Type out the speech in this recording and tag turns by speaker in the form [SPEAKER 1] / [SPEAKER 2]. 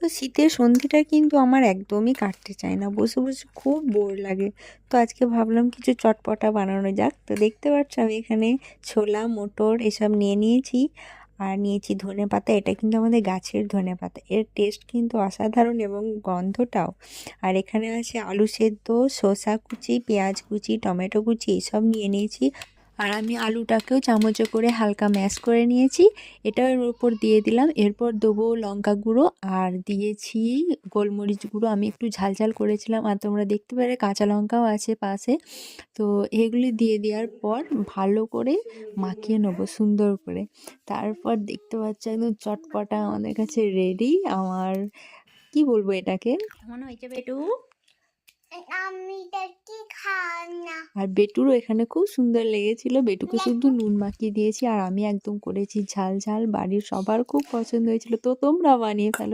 [SPEAKER 1] তো শীতের সন্ধিটা কিন্তু আমার একদমই কাটতে চায় না, বসে বসে খুব বোর লাগে। তো আজকে ভাবলাম কিছু চটপটা বানানো যাক। তো দেখতে পাচ্ছ আমি এখানে ছোলা মটর এসব নিয়ে নিয়েছি, আর নিয়েছি ধনেপাতা। এটা কিন্তু আমাদের গাছের ধনেপাতা, এর টেস্ট কিন্তু অসাধারণ এবং গন্ধটাও। আর এখানে আছে আলু সেদ্ধ, শসা কুচি, পেঁয়াজ কুচি, টমেটো কুচি এসব নিয়ে নিয়েছি। আর আমি আলুটাকেও চামচে করে হালকা ম্যাশ করে নিয়েছি, এটার উপর দিয়ে দিলাম। এরপর দেবো লঙ্কা গুঁড়ো আর দিয়েছি গোলমরিচ গুঁড়ো। আমি একটু ঝাল ঝাল করেছিলাম, আর তোমরা দেখতে পারে কাঁচা লঙ্কাও আছে পাশে। তো এগুলি দিয়ে দেওয়ার পর ভালো করে মাখিয়ে নেবো সুন্দর করে। তারপর দেখতে পাচ্ছ একদম চটপটা আমাদের কাছে রেডি। আমার কি বলবো এটাকে, কেমন হয়েছে বেটু?
[SPEAKER 2] আমি দেখি খাই না।
[SPEAKER 1] আর বেটুরও এখানে খুব সুন্দর লেগেছিল। বেটুকে শুধু নুন মাখিয়ে দিয়েছি, আর আমি একদম করেছি ঝাল ঝাল। বাড়ির সবার খুব পছন্দ হয়েছিল। তো তোমরা বানিয়ে ফেলো।